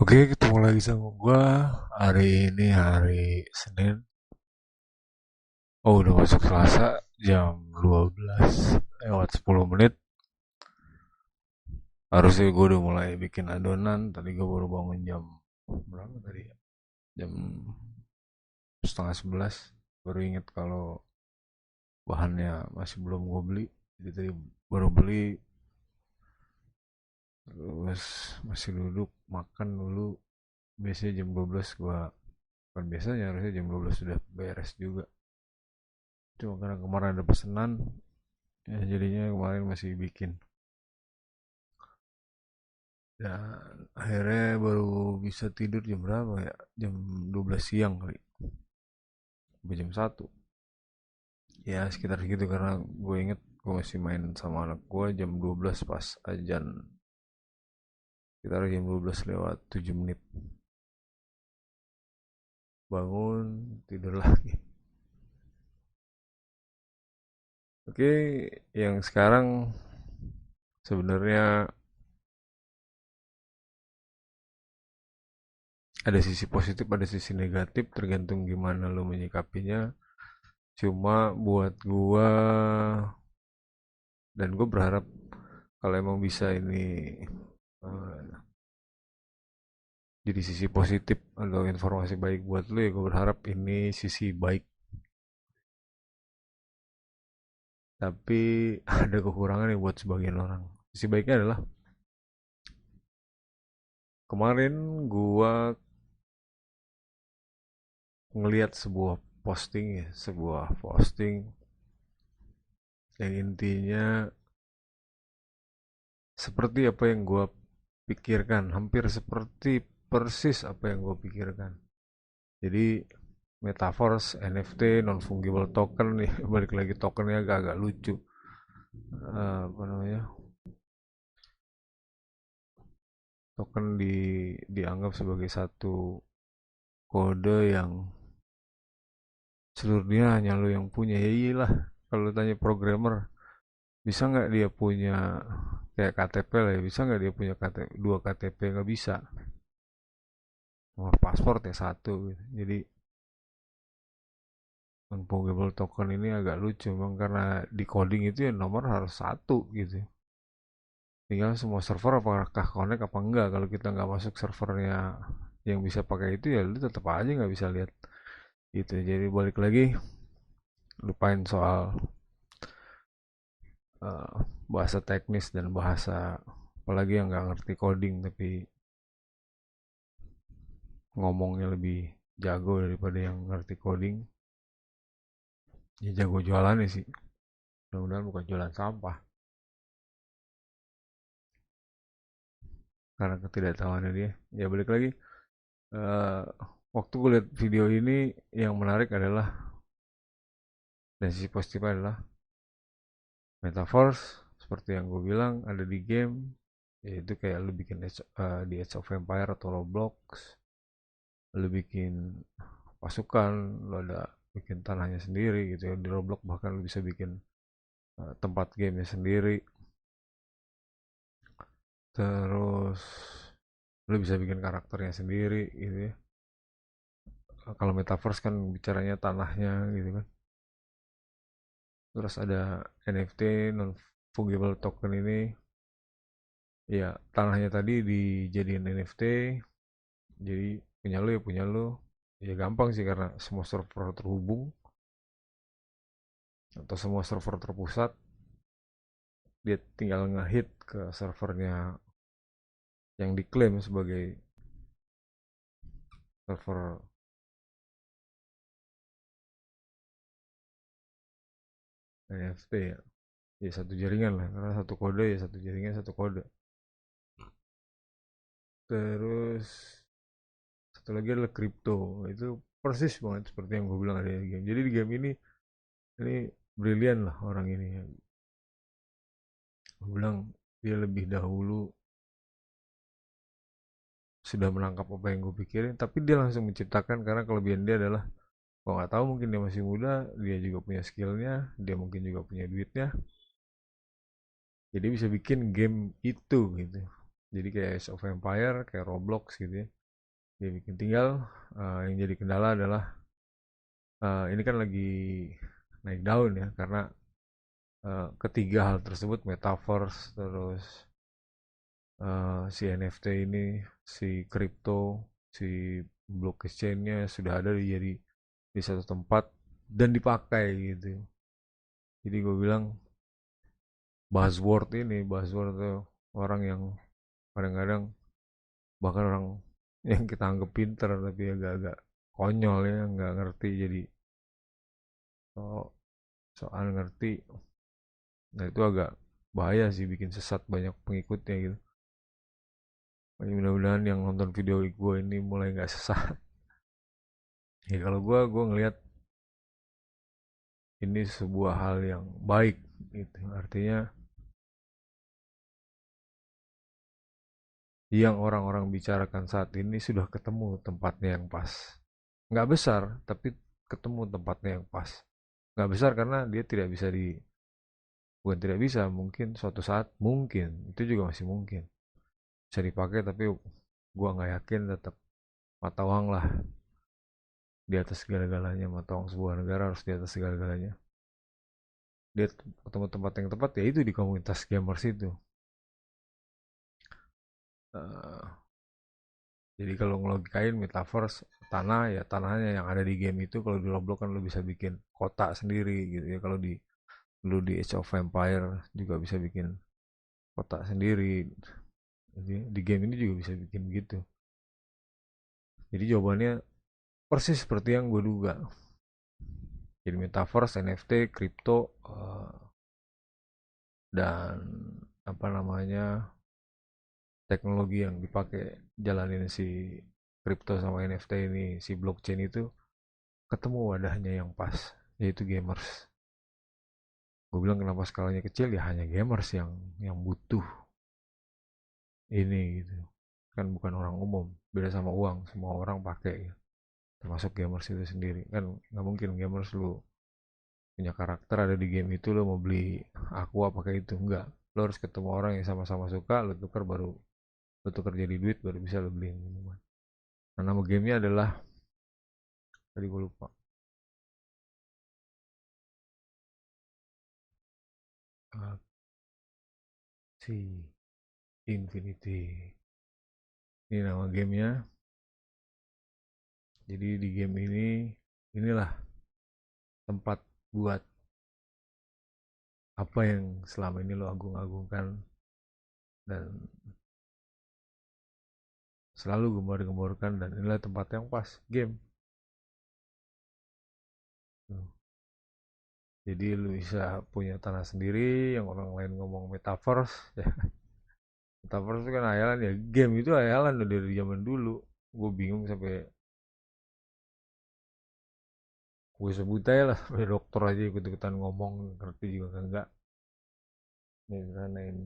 Oke, ketemu lagi sama gua. Hari ini hari Senin. Oh, udah masuk Selasa jam 12 lewat 10 menit. Harusnya gua udah mulai bikin adonan. Tadi gua baru bangun jam berapa tadi ya? Jam setengah 11. Baru inget kalau bahannya masih belum gua beli. Jadi tadi baru beli, terus masih duduk makan dulu. Biasanya jam 12 gua, kan biasanya harusnya jam 12 sudah beres juga. Cuma karena kemarin ada pesanan, ya jadinya kemarin masih bikin. Dan akhirnya baru bisa tidur jam berapa ya? Jam 12 siang kali. Sampai jam 1. Ya sekitar segitu karena gue inget gue masih main sama anak gue jam 12 pas ajan. Sekitar jam 12 lewat 7 menit. Bangun, tidur lagi. Oke, yang sekarang sebenarnya ada sisi positif, ada sisi negatif, tergantung gimana lo menyikapinya. Cuma buat gua dan gue berharap kalau emang bisa ini jadi sisi positif atau informasi baik buat lu, ya gue berharap ini sisi baik, tapi ada kekurangan yang buat sebagian orang. Sisi baiknya adalah kemarin gua ngelihat sebuah posting yang intinya seperti apa yang gua pikirkan, hampir seperti persis apa yang gue pikirkan. Jadi metaverse, NFT, non fungible token nih, balik lagi tokennya agak-agak lucu. Apa namanya, token dianggap sebagai satu kode yang seluruh dunia hanya lo yang punya. Ya iyalah, kalau tanya programmer, bisa nggak dia punya kayak KTP lah ya, bisa nggak dia punya KTP, dua KTP? Nggak bisa. Nomor paspor ya satu gitu. Jadi non-fungible token ini agak lucu memang karena di coding itu ya nomor harus satu gitu. Tinggal semua server apakah connect apa enggak. Kalau kita nggak masuk servernya yang bisa pakai itu, ya lu tetap aja nggak bisa lihat gitu. Jadi balik lagi, lupain soal eh, bahasa teknis dan bahasa, apalagi yang nggak ngerti coding tapi ngomongnya lebih jago daripada yang ngerti coding. Ya jago jualannya sih, mudah-mudahan bukan jualan sampah karena ketidaktahuannya dia. Ya balik lagi, eh, waktu gue lihat video ini, yang menarik adalah, dan sisi positifnya adalah metaverse seperti yang gue bilang ada di game, yaitu kayak lu bikin di Age of Empire atau Roblox, lu bikin pasukan, lu ada bikin tanahnya sendiri gitu ya. Di Roblox bahkan lu bisa bikin tempat gamenya sendiri. Terus lu bisa bikin karakternya sendiri gitu ya. Kalau metaverse kan bicaranya tanahnya gitu kan. Terus ada NFT, non fungible token ini, ya tanahnya tadi dijadiin NFT, jadi punya lu. Ya gampang sih karena semua server terhubung atau semua server terpusat. Dia tinggal ngehit ke servernya yang diklaim sebagai server NFT ya. Ya satu jaringan lah, karena satu kode ya satu jaringan satu kode. Terus satu lagi adalah crypto. Itu persis banget seperti yang gue bilang ada di game. Jadi di game ini brilian lah orang ini. Gue bilang dia lebih dahulu sudah menangkap apa yang gue pikirin, tapi dia langsung menciptakan karena kelebihan dia adalah, gue nggak tahu, mungkin dia masih muda, dia juga punya skillnya, dia mungkin juga punya duitnya, jadi bisa bikin game itu gitu. Jadi kayak Age of Empire, kayak Roblox gitu ya. Dia bikin tinggal yang jadi kendala adalah ini kan lagi naik daun ya karena ketiga hal tersebut metaverse terus si NFT ini si crypto si blockchain-nya sudah ada di satu tempat dan dipakai gitu. Jadi gue bilang buzzword tuh orang yang kadang-kadang bahkan orang yang kita anggap pinter tapi agak-agak konyol ya nggak ngerti jadi so, soal ngerti. Nah itu agak bahaya sih bikin sesat banyak pengikutnya gitu. Mudah-mudahan yang nonton video gue ini mulai nggak sesat. Ya kalau gue ngelihat ini sebuah hal yang baik gitu. Artinya yang orang-orang bicarakan saat ini sudah ketemu tempatnya yang pas. Nggak besar, tapi ketemu tempatnya yang pas. Nggak besar karena dia tidak bisa bukan tidak bisa, mungkin suatu saat mungkin itu juga masih mungkin bisa dipakai, tapi gua nggak yakin. Tetap mata uang lah di atas segala-galanya, mata uang sebuah negara harus di atas segala-galanya. Dia ketemu tempat yang tepat ya itu di komunitas gamers itu. Eh, jadi kalau ngelogikain metaverse tanah ya tanahnya yang ada di game itu, kalau di Roblox kan lo bisa bikin kota sendiri gitu ya. Kalau lu di Age of Empire juga bisa bikin kota sendiri. Jadi di game ini juga bisa bikin begitu. Jadi jawabannya persis seperti yang gue duga. Jadi metaverse, NFT, crypto, dan apa namanya teknologi yang dipakai jalanin si crypto sama NFT ini, si blockchain itu ketemu wadahnya yang pas, yaitu gamers. Gue bilang kenapa skalanya kecil ya hanya gamers yang butuh ini gitu. Kan bukan orang umum, beda sama uang, semua orang pakai ya. Termasuk gamers itu sendiri kan nggak mungkin gamers lu punya karakter ada di game itu lo mau beli aqua pakai itu enggak. Lo harus ketemu orang yang sama-sama suka, lo tukar jadi duit baru bisa lo beli minuman. Nah, nama gamenya adalah tadi gue lupa. Si Infinity, ini nama gamenya. Jadi di game ini inilah tempat buat apa yang selama ini lo agung-agungkan dan selalu gembar-gemborkan, dan inilah tempat yang pas game. Jadi lu bisa punya tanah sendiri yang orang lain ngomong metaverse ya. Metaverse itu kan hayalan ya, game itu hayalan dari zaman dulu. Gue bingung sampai gue sebut aja lah sampai dokter aja ikut-ikutan ngomong ngerti juga kan enggak. Sederhanain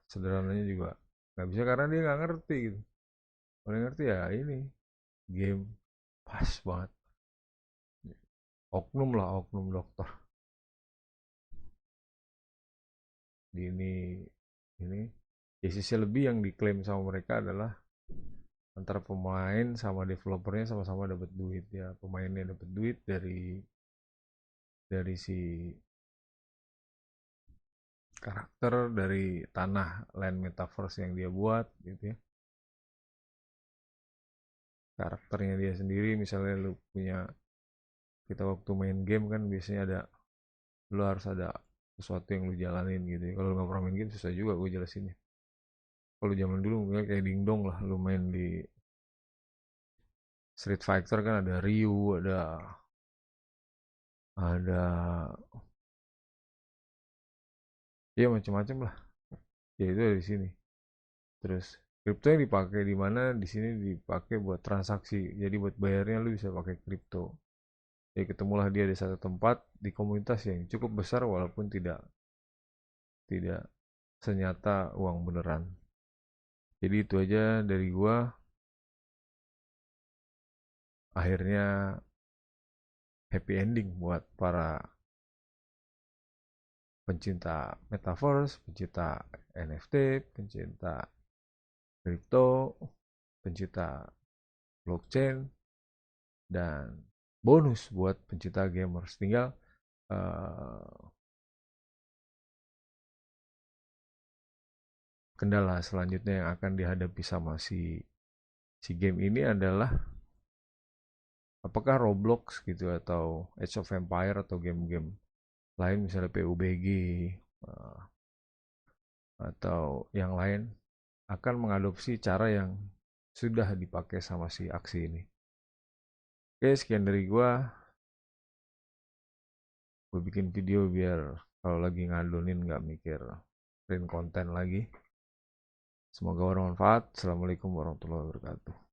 sederhananya juga nggak bisa karena dia nggak ngerti gitu. Kalau ngerti ya ini game pas banget. Oknum lah oknum dokter di ini ya sisi lebih yang diklaim sama mereka adalah antara pemain sama developernya sama-sama dapat duit ya. Pemainnya dapat duit dari si karakter, dari tanah land metaverse yang dia buat gitu ya. Karakternya dia sendiri, misalnya lu punya, kita waktu main game kan biasanya lu harus ada sesuatu yang lu jalanin gitu ya. Kalau lu nggak pernah main game susah juga gue jelasinnya. Kalau zaman dulu mungkin kayak dingdong lah, lu main di Street Fighter kan ada Ryu, ada ya macam-macam lah. Ya itu dari sini. Terus kripto yang dipakai di mana, di sini dipakai buat transaksi. Jadi buat bayarnya lu bisa pakai kripto. Jadi ketemulah dia di satu tempat di komunitas yang cukup besar walaupun tidak tidak senyata uang beneran. Jadi itu aja dari gua. Akhirnya happy ending buat para pencinta metaverse, pencinta NFT, pencinta kripto, pencinta blockchain, dan bonus buat pencinta gamers. Tinggal kendala selanjutnya yang akan dihadapi sama si game ini adalah apakah Roblox gitu atau Age of Empire atau game-game lain misalnya PUBG eh, atau yang lain akan mengadopsi cara yang sudah dipakai sama si aksi ini. Oke, sekian dari gue bikin video biar kalau lagi ngadonin nggak mikir print konten lagi. Semoga bermanfaat. Assalamualaikum warahmatullahi wabarakatuh.